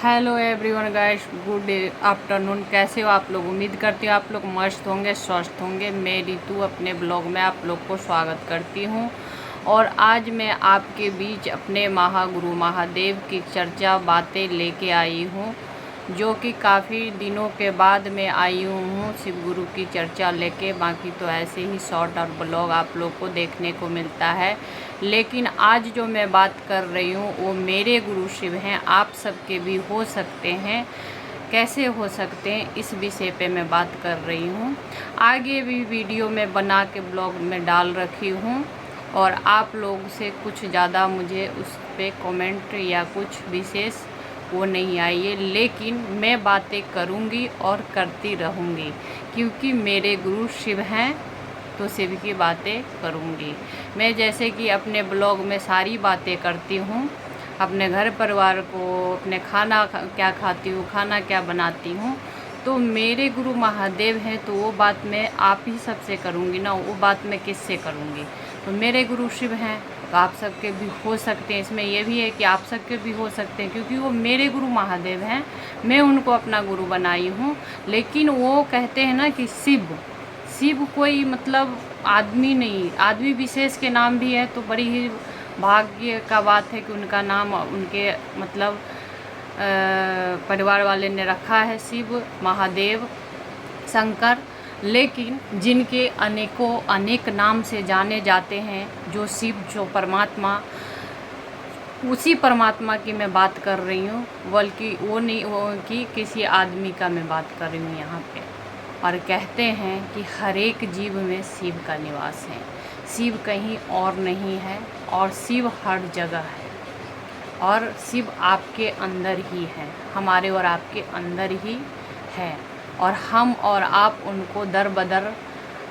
Hello everyone guys, good afternoon. कैसे हो आप लोग? उम्मीद करती हूँ आप लोग मस्त होंगे, स्वस्थ होंगे। मैं रितु अपने ब्लॉग में आप लोग को स्वागत करती हूँ। और आज मैं आपके बीच अपने महागुरु महादेव की चर्चा बातें लेके आई हूँ, जो कि काफ़ी दिनों के बाद मैं आई हूँ शिव गुरु की चर्चा लेके। बाकी तो ऐसे ही शॉर्ट और ब्लॉग आप लोग को देखने को मिलता है, लेकिन आज जो मैं बात कर रही हूँ वो मेरे गुरु शिव हैं, आप सबके भी हो सकते हैं। कैसे हो सकते हैं, इस विषय पे मैं बात कर रही हूँ। आगे भी वीडियो में बना के ब्लॉग में डाल रखी हूँ, और आप लोग से कुछ ज़्यादा मुझे उस पर कमेंट या कुछ विशेष वो नहीं आई है, लेकिन मैं बातें करूँगी और करती रहूँगी, क्योंकि मेरे गुरु शिव हैं तो शिव की बातें करूँगी। मैं जैसे कि अपने ब्लॉग में सारी बातें करती हूँ, अपने घर परिवार को, अपने खाना क्या खाती हूँ, खाना क्या बनाती हूँ, तो मेरे गुरु महादेव हैं तो वो बात मैं आप ही सबसे करूँगी ना, वो बात मैं किससे करूँगी। तो मेरे गुरु शिव हैं तो आप सबके भी हो सकते हैं। इसमें यह भी है कि आप सबके भी हो सकते हैं, क्योंकि वो मेरे गुरु महादेव हैं, मैं उनको अपना गुरु बनाई हूँ। लेकिन वो कहते हैं ना कि शिव शिव कोई मतलब आदमी नहीं, आदमी विशेष के नाम भी है, तो बड़ी ही भाग्य का बात है कि उनका नाम उनके मतलब परिवार वाले ने रखा है शिव, महादेव, शंकर। लेकिन जिनके अनेकों अनेक नाम से जाने जाते हैं, जो शिव, जो परमात्मा, उसी परमात्मा की मैं बात कर रही हूँ, बल्कि वो नहीं वो कि किसी आदमी का मैं बात कर रही हूँ यहाँ पे। और कहते हैं कि हर एक जीव में शिव का निवास है, शिव कहीं और नहीं है, और शिव हर जगह है, और शिव आपके अंदर ही है, हमारे और आपके अंदर ही है। और हम और आप उनको दर बदर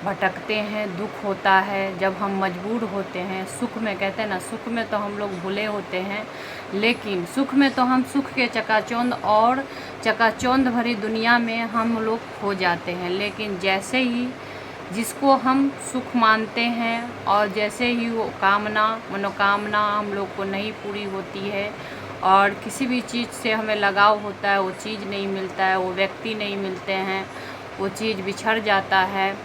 भटकते हैं, दुख होता है जब हम मजबूर होते हैं। सुख में कहते हैं ना, सुख में तो हम लोग भूले होते हैं, लेकिन सुख में तो हम सुख के चकाचौंध और चकाचौंध भरी दुनिया में हम लोग खो जाते हैं। लेकिन जैसे ही जिसको हम सुख मानते हैं, और जैसे ही वो कामना मनोकामना हम लोग को नहीं पूरी होती है, और किसी भी चीज़ से हमें लगाव होता है, वो चीज़ नहीं मिलता है, वो व्यक्ति नहीं मिलते हैं, वो चीज़ बिछड़ जाता है,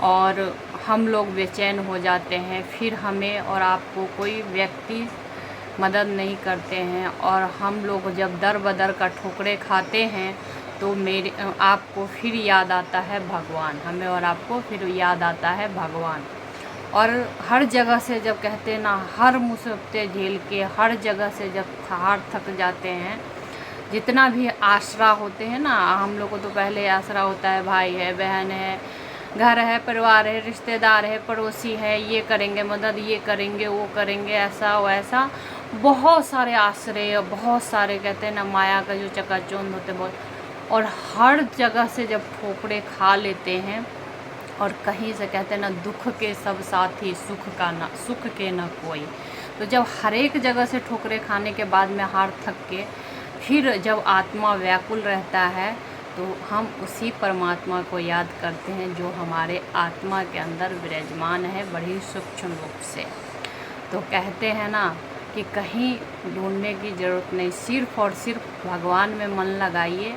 और हम लोग बेचैन हो जाते हैं। फिर हमें और आपको कोई व्यक्ति मदद नहीं करते हैं, और हम लोग जब दर बदर का ठोकरे खाते हैं, तो मेरे आपको फिर याद आता है भगवान, हमें और आपको फिर याद आता है भगवान। और हर जगह से जब कहते हैं ना, हर मुसीबतें झेल के हर जगह से जब हार थक जाते हैं, जितना भी आसरा होते हैं ना, हम लोग को तो पहले आसरा होता है, भाई है, बहन है, घर है, परिवार है, रिश्तेदार है, पड़ोसी है, ये करेंगे मदद, ये करेंगे, वो करेंगे, ऐसा वैसा, बहुत सारे आश्रय, बहुत सारे कहते हैं ना माया का जो चकाचौंध होते बहुत। और हर जगह से जब ठोकरे खा लेते हैं, और कहीं से कहते हैं ना, दुख के सब साथी सुख के ना कोई। तो जब हर एक जगह से ठोकरे खाने के बाद में हार थक के फिर जब आत्मा व्याकुल रहता है, तो हम उसी परमात्मा को याद करते हैं, जो हमारे आत्मा के अंदर विराजमान है बड़ी सूक्ष्म रूप से। तो कहते हैं ना कि कहीं ढूंढने की ज़रूरत नहीं, सिर्फ और सिर्फ भगवान में मन लगाइए,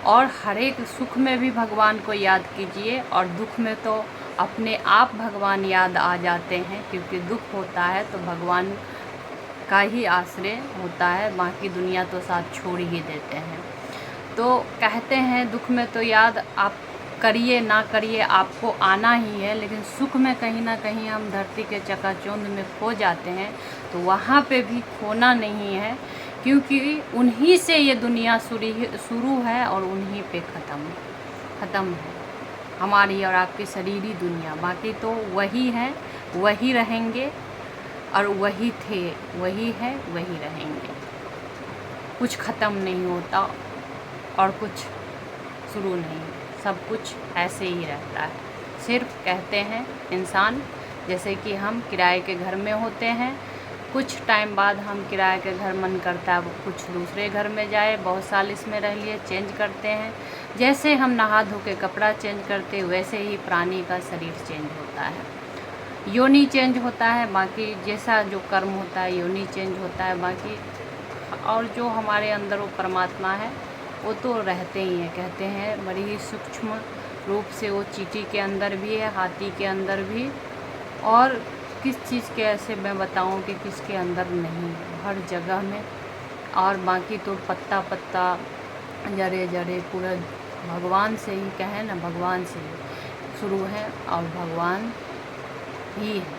और हर एक सुख में भी भगवान को याद कीजिए, और दुख में तो अपने आप भगवान याद आ जाते हैं, क्योंकि दुख होता है तो भगवान का ही आश्रय होता है, बाकी दुनिया तो साथ छोड़ ही देते हैं। तो कहते हैं दुख में तो याद आप करिए ना करिए, आपको आना ही है, लेकिन सुख में कहीं ना कहीं हम धरती के चकाचौंध में खो जाते हैं, तो वहाँ पे भी खोना नहीं है, क्योंकि उन्हीं से ये दुनिया शुरू है, और उन्हीं पे ख़त्म है हमारी और आपकी शरीरी दुनिया। बाकी तो वही है, वही रहेंगे, और वही थे, वही है, वही रहेंगे। कुछ ख़त्म नहीं होता और कुछ शुरू नहीं, सब कुछ ऐसे ही रहता है। सिर्फ कहते हैं इंसान, जैसे कि हम किराए के घर में होते हैं, कुछ टाइम बाद हम किराए के घर मन करता है कुछ दूसरे घर में जाए, बहुत साल इसमें रह लिए, चेंज करते हैं। जैसे हम नहा धो के कपड़ा चेंज करते, वैसे ही प्राणी का शरीर चेंज होता है, योनि चेंज होता है। बाकी जैसा जो कर्म होता है, योनि चेंज होता है, बाकी और जो हमारे अंदर वो परमात्मा है वो तो रहते ही हैं। कहते हैं बड़ी ही सूक्ष्म रूप से वो चींटी के अंदर भी है, हाथी के अंदर भी, और किस चीज़ के ऐसे मैं बताऊं कि किसके अंदर नहीं है, हर जगह में। और बाकी तो पत्ता पत्ता, जड़े जड़े पूरा भगवान से ही कहें ना, भगवान से ही शुरू है और भगवान ही है।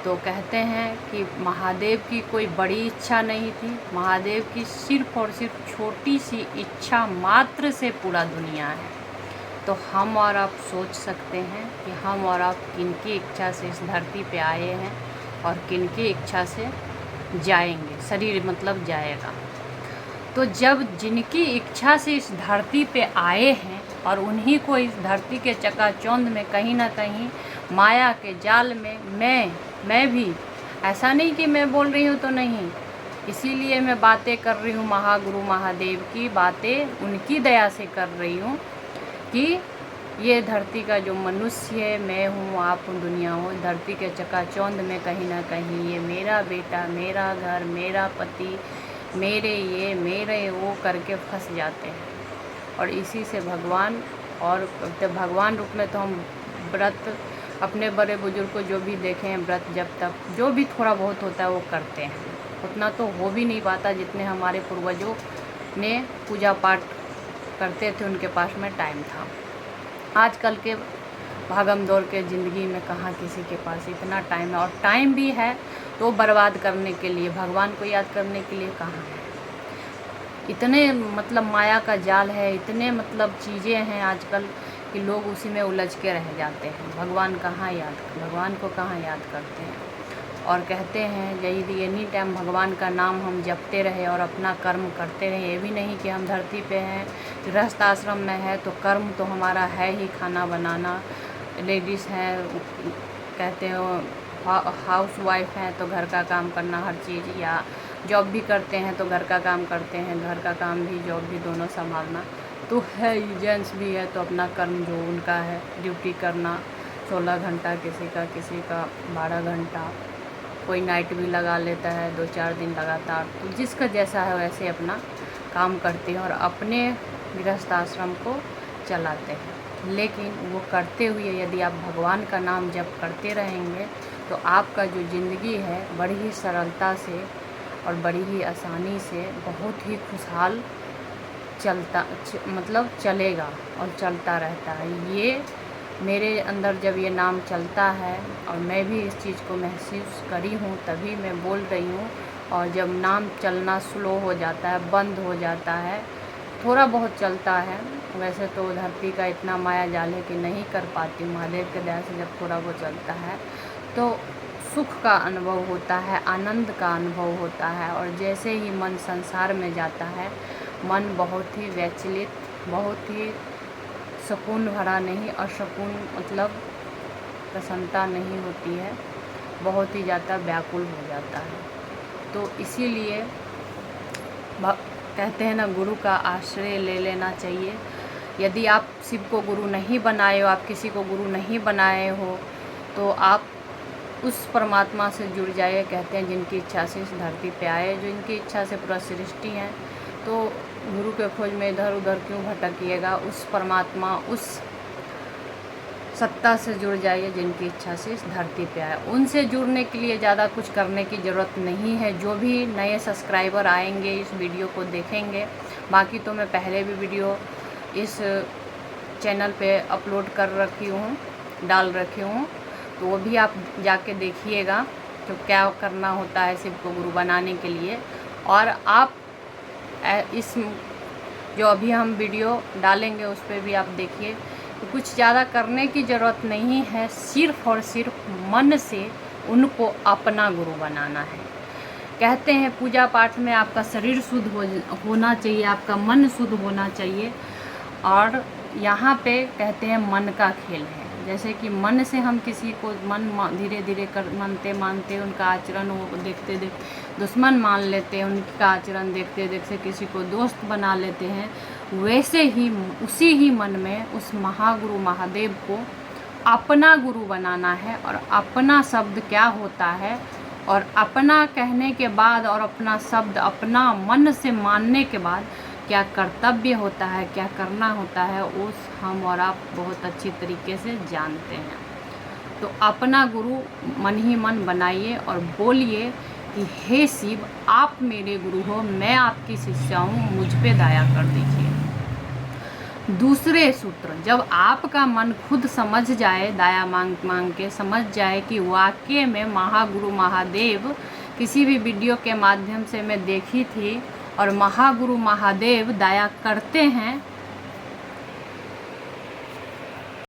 तो कहते हैं कि महादेव की कोई बड़ी इच्छा नहीं थी, महादेव की सिर्फ और सिर्फ छोटी सी इच्छा मात्र से पूरा दुनिया है। तो हम और आप सोच सकते हैं कि हम और आप किनकी इच्छा से इस धरती पे आए हैं और किनकी इच्छा से जाएंगे, शरीर मतलब जाएगा। तो जब जिनकी इच्छा से इस धरती पे आए हैं और उन्हीं को इस धरती के चकाचौंध में कहीं ना कहीं माया के जाल में मैं भी, ऐसा नहीं कि मैं बोल रही हूँ तो नहीं, इसीलिए मैं बातें कर रही हूँ, महागुरु महादेव की बातें उनकी दया से कर रही हूँ कि ये धरती का जो मनुष्य है, मैं हूँ, आप हूँ, दुनिया हो, धरती के चकाचौंध में कहीं ना कहीं ये मेरा बेटा, मेरा घर, मेरा पति, मेरे ये मेरे वो करके फंस जाते हैं। और इसी से भगवान, और भगवान रूप में तो हम व्रत अपने बड़े बुजुर्ग को जो भी देखे हैं, व्रत जब तक जो भी थोड़ा बहुत होता है वो करते हैं। उतना तो हो भी नहीं पाता जितने हमारे पूर्वजों ने पूजा पाठ करते थे, उनके पास में टाइम था। आजकल के भागम दौड़ के ज़िंदगी में कहाँ किसी के पास इतना टाइम है, और टाइम भी है तो बर्बाद करने के लिए, भगवान को याद करने के लिए कहाँ है। इतने मतलब माया का जाल है, इतने मतलब चीज़ें हैं आजकल कि लोग उसी में उलझ के रह जाते हैं। भगवान को कहाँ याद करते हैं। और कहते हैं यदि एनी टाइम भगवान का नाम हम जपते रहे और अपना कर्म करते रहे, ये भी नहीं कि हम धरती पे हैं, गृहस्थ आश्रम में है तो कर्म तो हमारा है ही, खाना बनाना, लेडीज़ हैं कहते हैं हाउस वाइफ हैं तो घर का काम करना हर चीज़, या जॉब भी करते हैं तो घर का काम करते हैं, घर का काम भी जॉब भी दोनों संभालना तो है ही। जेंट्स भी है तो अपना कर्म जो उनका है ड्यूटी करना 16 घंटा, किसी का 12 घंटा, कोई नाइट भी लगा लेता है 2-4 दिन लगातार। तो जिसका जैसा है वैसे अपना काम करते हैं और अपने गृहस्थ आश्रम को चलाते हैं। लेकिन वो करते हुए यदि आप भगवान का नाम जप करते रहेंगे तो आपका जो ज़िंदगी है बड़ी ही सरलता से और बड़ी ही आसानी से बहुत ही खुशहाल चलेगा और चलता रहता है। ये मेरे अंदर जब ये नाम चलता है और मैं भी इस चीज़ को महसूस करी हूँ तभी मैं बोल रही हूँ। और जब नाम चलना स्लो हो जाता है, बंद हो जाता है, थोड़ा बहुत चलता है, वैसे तो धरती का इतना माया जाल है कि नहीं कर पाती, महादेव के दया से जब थोड़ा बहुत चलता है तो सुख का अनुभव होता है, आनंद का अनुभव होता है। और जैसे ही मन संसार में जाता है, मन बहुत ही विचलित, बहुत ही सुकून भरा नहीं, असकून मतलब प्रसन्नता नहीं होती है, बहुत ही ज़्यादा व्याकुल हो जाता है। तो इसीलिए कहते हैं ना, गुरु का आश्रय ले लेना चाहिए। यदि आप शिव को गुरु नहीं बनाए हो, आप किसी को गुरु नहीं बनाए हो, तो आप उस परमात्मा से जुड़ जाइए। कहते हैं जिनकी इच्छा से इस धरती पे आए, जो इनकी इच्छा से पूरा सृष्टि है, तो गुरु के खोज में इधर उधर क्यों भटकिएगा। उस परमात्मा, उस सत्ता से जुड़ जाइए जिनकी इच्छा से इस धरती पे आए। उनसे जुड़ने के लिए ज़्यादा कुछ करने की ज़रूरत नहीं है। जो भी नए सब्सक्राइबर आएंगे इस वीडियो को देखेंगे, बाकी तो मैं पहले भी वीडियो इस चैनल पे अपलोड कर रखी हूँ, डाल रखी हूँ, तो वो भी आप जाके देखिएगा तो क्या करना होता है शिव को गुरु बनाने के लिए। और आप इस जो अभी हम वीडियो डालेंगे उस पर भी आप देखिए, तो कुछ ज़्यादा करने की ज़रूरत नहीं है, सिर्फ़ और सिर्फ मन से उनको अपना गुरु बनाना है। कहते हैं पूजा पाठ में आपका शरीर शुद्ध होना चाहिए, आपका मन शुद्ध होना चाहिए। और यहाँ पे कहते हैं मन का खेल है, जैसे कि मन से हम किसी को धीरे धीरे मानते उनका आचरण वो देखते दुश्मन मान लेते हैं, उनका आचरण देखते देखते किसी को दोस्त बना लेते हैं। वैसे ही उसी ही मन में उस महागुरु महादेव को अपना गुरु बनाना है। और अपना शब्द क्या होता है, और अपना कहने के बाद और अपना शब्द अपना मन से मानने के बाद क्या कर्तव्य होता है, क्या करना होता है, उस हम और आप बहुत अच्छी तरीके से जानते हैं। तो अपना गुरु मन ही मन बनाइए और बोलिए कि हे शिव, आप मेरे गुरु हो, मैं आपकी शिष्या हूँ, मुझ पे दया कर दीजिए। दूसरे सूत्र, जब आपका मन खुद समझ जाए, दया मांग मांग के समझ जाए कि वाकई में महागुरु महादेव, किसी भी वीडियो के माध्यम से मैं देखी थी और महागुरु महादेव दया करते हैं,